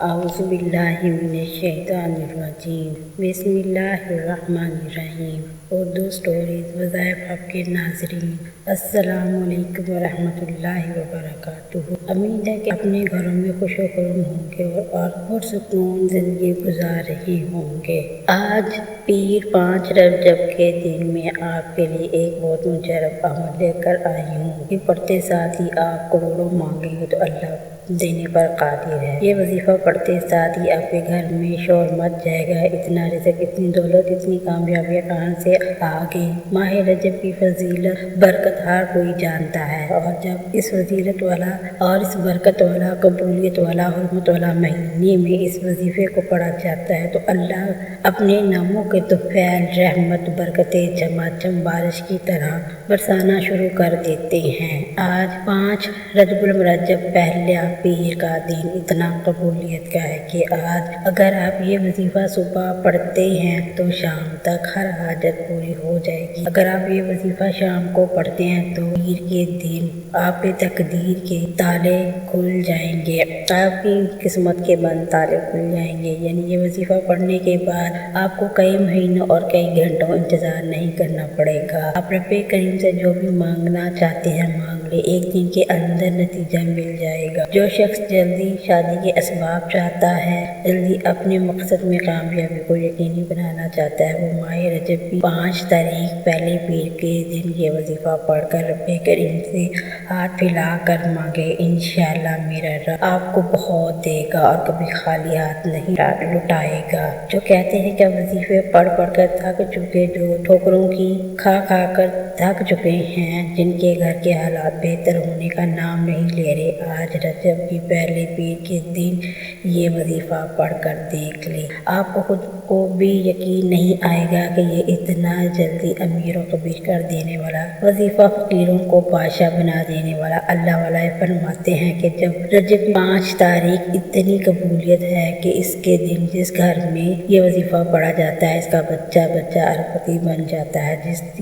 اعوذ باللہ من الشیطان الرجیم بسم اللہ الرحمن الرحیم۔ اردو سٹوریز وظائف آپ کے ناظرین، السلام علیکم ورحمۃ اللہ وبرکاتہ۔ امید ہے کہ اپنے گھروں میں خوش و خرم ہوں گے اور پرسکون زندگی گزار رہے ہوں گے۔ آج پیر 5 رجب کے دن میں آپ کے لیے ایک بہت مجرب عمل لے کر آئی ہوں کہ پڑھتے ساتھ ہی آپ کروڑوں مانگیں گے تو اللہ دینے پر قادر ہے۔ یہ وظیفہ پڑھتے ساتھ ہی آپ کے گھر میں شور مچ جائے گا۔ اتنا رزق، اتنی دولت، اتنی کامیابیاں کہاں سے آگے۔ ماہ رجب کی فضیلت برکت ہر کوئی جانتا ہے، اور جب اس فضیلت والا اور اس برکت والا، قبولیت والا، حرمت والا مہینے میں اس وظیفے کو پڑھا جاتا ہے تو اللہ اپنے ناموں کے طفیل رحمت برکتیں چماچم بارش کی طرح برسانا شروع کر دیتے ہیں۔ آج 5 رجب المرجب پہلا پیر کا دن اتنا قبولیت کا ہے کہ آج اگر آپ یہ وظیفہ صبح پڑھتے ہیں تو شام تک ہر حاجت پوری ہو جائے گی۔ اگر آپ یہ وظیفہ شام کو پڑھتے ہیں تو پیر کے دن آپ کے تقدیر کے تالے کھل جائیں گے، آپ کی قسمت کے بند تالے کھل جائیں گے۔ یعنی یہ وظیفہ پڑھنے کے بعد آپ کو کئی مہینوں اور کئی گھنٹوں انتظار نہیں کرنا پڑے گا۔ آپ رب کریم سے جو بھی مانگنا چاہتے ہیں مانگ لے، ایک دن کے اندر نتیجہ مل جائے گا۔ جو شخص جلدی شادی کے اسباب چاہتا ہے، جلدی اپنے مقصد میں کامیابی کو یقینی بنانا چاہتا ہے، وہ ماہ رجب کی 5 تاریخ پہلے پیر کے دن یہ وظیفہ پڑھ کر رب کریم سے ہاتھ پھیلا کر مانگے، انشاءاللہ میرا رب آپ کو بہت دے گا اور کبھی خالی ہاتھ نہیں لٹائے گا۔ جو کہتے ہیں کہ وظیفے پڑھ کر تھک چکے، جو ٹھوکروں کی کھا کر تھک چکے ہیں، جن کے گھر کے حالات بہتر ہونے کا نام نہیں لے رہے، آج رجب کی پہلے پیر کے دن یہ وظیفہ پڑھ کر دیکھ لیں۔ آپ کو خود کو بھی یقین نہیں آئے گا کہ یہ اتنا جلدی امیر و کبیر کر دینے والا وظیفہ، فقیروں کو بادشاہ بنا دینے والا اللہ والا فرماتے ہیں کہ جب رجب کی 5 تاریخ اتنی قبولیت ہے کہ اس کے دن جس گھر میں یہ وظیفہ پڑھا جاتا ہے، اس کا بچہ اربپتی بن جاتا ہے۔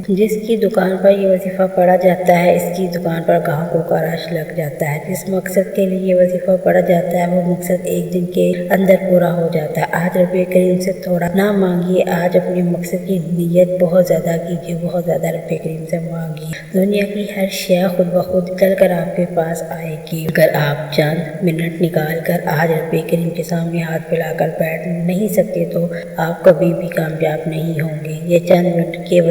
جس کی دکان پر یہ وظیفہ پڑھا جاتا ہے، اس کی دکان پر گاہکوں کا رش لگ جاتا ہے۔ جس مقصد کے لیے یہ وظیفہ پڑھا جاتا ہے، وہ مقصد ایک دن کے اندر پورا ہو جاتا ہے۔ آج رب کریم سے تھوڑا نہ مانگیے، آج اپنے مقصد کی نیت بہت زیادہ کیجیے، بہت زیادہ رب کریم سے مانگیے۔ دنیا کی ہر شے خود بخود چل کر آپ کے پاس آئے گی۔ اگر آپ چند منٹ نکال کر آج رب کریم کے سامنے ہاتھ پھیلا کر بیٹھ نہیں سکتے تو آپ کبھی بھی کامیاب نہیں ہوں گے۔ یہ چند منٹ کے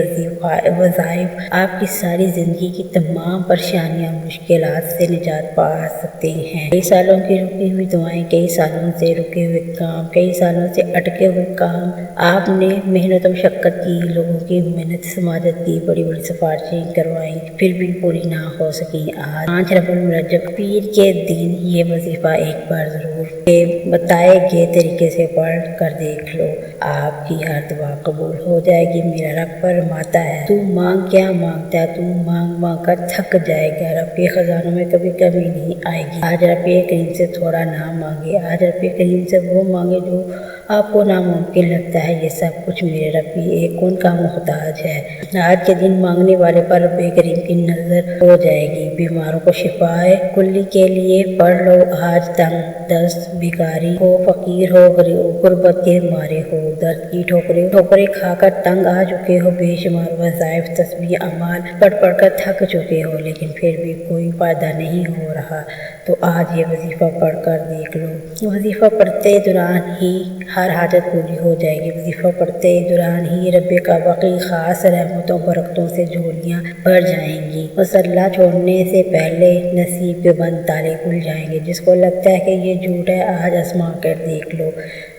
وظائف آپ کی ساری زندگی کی تمام پریشانیاں، مشکلات سے نجات پا سکتے ہیں۔ کئی سالوں کی رکی ہوئی دعائیں، کئی سالوں سے رکے ہوئے کام، کئی سالوں سے اٹکے ہوئے کام، آپ نے محنت و مشقت کی، لوگوں کی محنت سماجت کی، بڑی بڑی سفارشیں کروائیں، پھر بھی پوری نہ ہو سکی۔ آج 5 رجب المرجب پیر کے دن یہ وظیفہ ایک بار ضرور بتائے گئے طریقے سے پڑھ کر دیکھ لو، آپ کی ہر دعا قبول ہو جائے گی۔ میرا رب فرماتا ہے، تو مانگ کیا مانگتا ہے، تو مانگ کر تھک جائے گا، رب کے خزانوں میں کبھی کمی نہیں آئے گی۔ آج رب کریم سے تھوڑا نہ مانگے، آج رب کریم سے وہ مانگے جو آپ کو ناممکن لگتا ہے۔ یہ سب کچھ میرے رب ہی ایک کن کا محتاج ہے۔ آج کے دن مانگنے والے پر رب کریم کی نظر ہو جائے گی۔ بیماروں کو شفائے کلی کے لیے پڑھ لو آج، تنگ دست بھکاری ہو، فقیر ہو، غربت کے مارے ہو، درد کی ٹھوکریں کھا کر تنگ آ چکے ہو، بے شمار وظائف، تسبیح، اعمال پڑھ کر تھک چکے ہو، لیکن پھر بھی کوئی فائدہ نہیں ہو رہا، تو آج یہ وظیفہ پڑھ کر دیکھ لو۔ وظیفہ پڑھتے دوران ہی ہر حاجت پوری ہو جائے گی۔ وظیفہ پڑھتے دوران ہی رب کعبہ کی خاص رحمتوں برکتوں سے جھولیاں بھر جائیں گی۔ مصلی چھوڑنے سے پہلے نصیب کے بند تالے کھل جائیں گے۔ جس کو لگتا ہے کہ یہ جھوٹ ہے، آج آزما کر دیکھ لو۔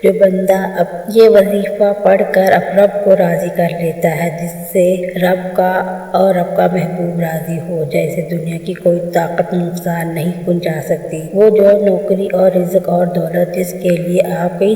جو بندہ اب یہ وظیفہ پڑھ کر اب رب کو راضی کر لیتا ہے، جس سے رب کا محبوب راضی ہو جائے، اسے دنیا کی کوئی طاقت نقصان نہیں پہنچا سکتی۔ وہ جو نوکری اور رزق اور دولت جس کے لیے آپ کئی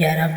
11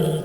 1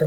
2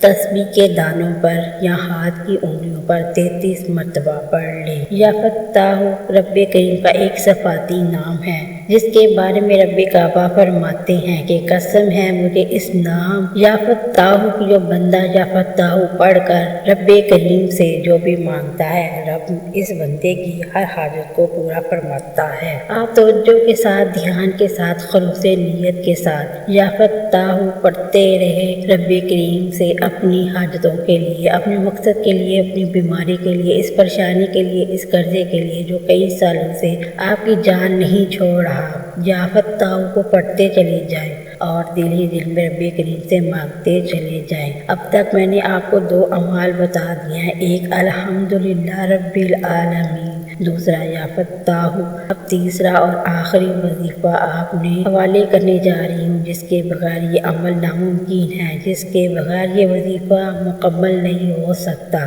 تسبیح کے دانوں پر یا ہاتھ کی انگلیوں پر 33 مرتبہ پڑھ لیں۔ یا فتاح رب کریم کا ایک صفاتی نام ہے جس کے بارے میں رب کعبہ فرماتے ہیں کہ قسم ہے مجھے اس نام یا فتاح کی جو بندہ یا فتاح پڑھ کر رب کریم سے جو بھی مانگتا ہے رب اس بندے کی ہر حاجت کو پورا فرماتا ہے۔ آپ توجہ کے ساتھ، دھیان کے ساتھ، خلوص نیت کے ساتھ یا فتاح پڑھتے رہے رب کریم سے اپنی حاجتوں کے لیے، اپنے مقصد کے لیے، اپنی بیماری کے لیے، اس پریشانی کے لیے، اس قرضے کے لیے جو کئی سالوں سے آپ کی جان نہیں چھوڑ رہا۔ یا فتاح کو پڑھتے چلے جائیں اور دل ہی دل میں رب کریم سے مانگتے چلے جائیں۔ اب تک میں نے آپ کو 2 اعمال بتا دیے ہیں، ایک الحمدللہ رب العالمین، دوسرا یا فتاح۔ اب تیسرا اور آخری وظیفہ آپ نے حوالے کرنے جا رہی ہوں جس کے بغیر یہ عمل ناممکن ہے، جس کے بغیر یہ وظیفہ مکمل نہیں ہو سکتا۔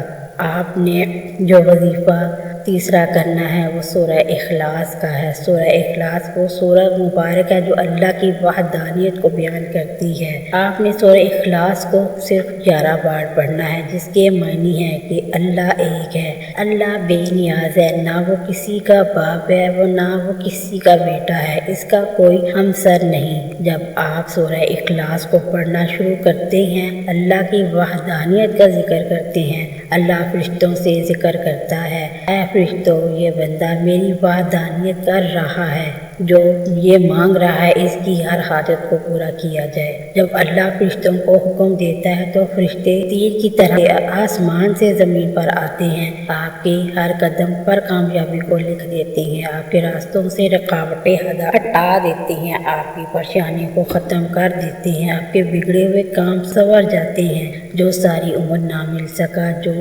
آپ نے جو وظیفہ تیسرا کرنا ہے وہ سورہ اخلاص کا ہے۔ سورہ اخلاص وہ سورہ مبارک ہے جو اللہ کی وحدانیت کو بیان کرتی ہے۔ آپ نے سورہ اخلاص کو صرف 11 بار پڑھنا ہے جس کے معنی ہے کہ اللہ ایک ہے، اللہ بے نیاز ہے، نہ وہ کسی کا باپ ہے نہ وہ کسی کا بیٹا ہے، اس کا کوئی ہمسر نہیں۔ جب آپ سورہ اخلاص کو پڑھنا شروع کرتے ہیں اللہ کی وحدانیت کا ذکر کرتے ہیں، اللہ فرشتوں سے ذکر کرتا ہے، اے فرشتوں یہ بندہ میری وحدانیت کر رہا ہے، جو یہ مانگ رہا ہے اس کی ہر حاجت کو پورا کیا جائے۔ جب اللہ فرشتوں کو حکم دیتا ہے تو فرشتے تیر کی طرح آسمان سے زمین پر آتے ہیں، آپ کے ہر قدم پر کامیابی کو لکھ دیتے ہیں، آپ کے راستوں سے رکاوٹیں ہٹا دیتے ہیں، آپ کی پریشانیوں کو ختم کر دیتے ہیں، آپ کے بگڑے ہوئے کام سنور جاتے ہیں، جو ساری عمر نہ مل سکا، جو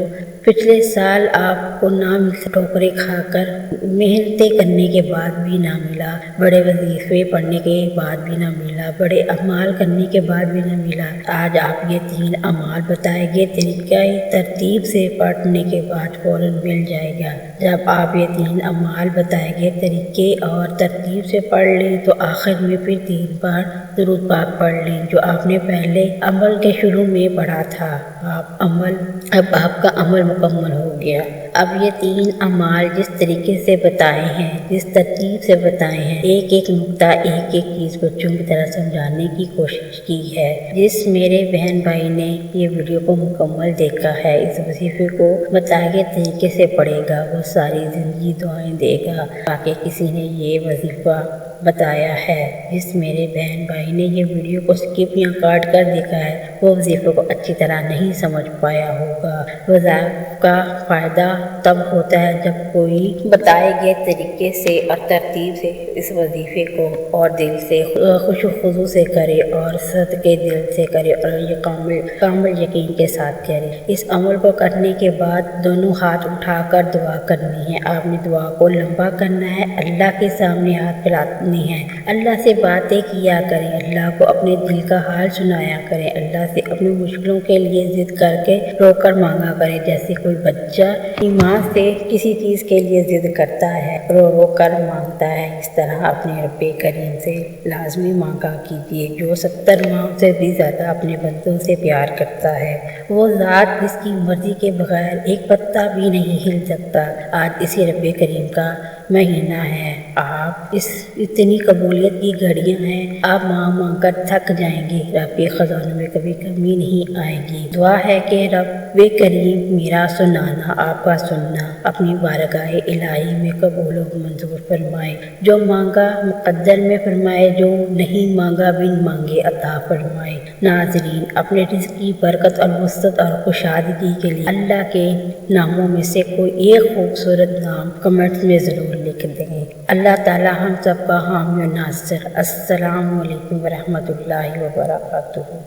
پچھلے سال آپ کو نہ مل سکا، ٹھوکریں کھا کر محنتیں کرنے کے بعد بھی نہ ملا، بڑے وظیفے پڑھنے کے بعد بھی نہ ملا، بڑے اعمال کرنے کے بعد بھی نہ ملا، آج آپ یہ 3 اعمال بتائے گئے طریقہ ترتیب سے پڑھنے کے بعد فوراً مل جائے گا۔ جب آپ یہ 3 اعمال بتائے گئے طریقے اور ترتیب سے پڑھ لیں تو آخر میں پھر 3 بار درود پاک پڑھ لیں جو آپ نے پہلے عمل کے شروع میں پڑھا تھا۔ اب آپ کا عمل مکمل ہو گیا۔ اب یہ 3 اعمال جس طریقے سے بتائے ہیں، جس ترتیب سے بتائے ہیں، ایک ایک نقطہ، ایک ایک چیز بچوں کی طرح سمجھانے کی کوشش کی ہے۔ جس میرے بہن بھائی نے یہ ویڈیو کو مکمل دیکھا ہے، اس وظیفے کو بتائے گئے طریقے سے پڑھے گا، وہ ساری زندگی دعائیں دے گا۔ تاکہ کسی نے یہ وظیفہ بتایا ہے، جس میرے بہن بھائی نے یہ ویڈیو کو سکپ یا کاٹ کر دیکھا ہے، وہ وظیفے کو اچھی طرح نہیں سمجھ پایا ہوگا۔ وظائف کا فائدہ تب ہوتا ہے جب کوئی بتائے گئے طریقے سے اور ترتیب سے اس وظیفے کو اور دل سے خوش و خضوع سے کرے اور صدقے دل سے کرے اور یہ کامل یقین کے ساتھ کرے۔ اس عمل کو کرنے کے بعد دونوں ہاتھ اٹھا کر دعا کرنی ہے۔ آپ نے دعا کو لمبا کرنا ہے، اللہ کے سامنے ہاتھ پھیلانے ہیں، اللہ سے باتیں کیا کریں، اللہ کو اپنے دل کا حال سنایا کریں، اللہ سے اپنی مشکلوں کے لیے ضد کر کے رو کر مانگا کریں، جیسے کوئی بچہ اپنی ماں سے کسی چیز کے لیے ضد کرتا ہے، رو رو کر مانگتا ہے، اس طرح اپنے رب کریم سے لازمی مانگا کیجیے جو 70 ماؤں سے بھی زیادہ اپنے بندوں سے پیار کرتا ہے۔ وہ ذات جس کی مرضی کے بغیر ایک پتا بھی نہیں ہل سکتا۔ آج اسی رب کریم کا مہینہ ہے، آپ اتنی قبولیت کی گھڑیاں ہیں، آپ مانگ کر تھک جائیں گے، رب کے خزانوں میں کبھی کمی نہیں آئے گی۔ دعا ہے کہ رب کریم میرا سنانا، آپ کا سننا اپنی بارگاہ الہی میں قبول و منظور فرمائے، جو مانگا مقدر میں فرمائے، جو نہیں مانگا بن مانگے عطا فرمائے۔ ناظرین، اپنے رزق کی برکت اور وسعت اور کشادگی کے لیے اللہ کے ناموں میں سے کوئی ایک خوبصورت نام کمنٹس میں ضرور لکھ دیں۔ اللہ تعالی ہم سب کا حامی و ناصر۔ السلام علیکم ورحمۃ اللہ وبرکاتہ۔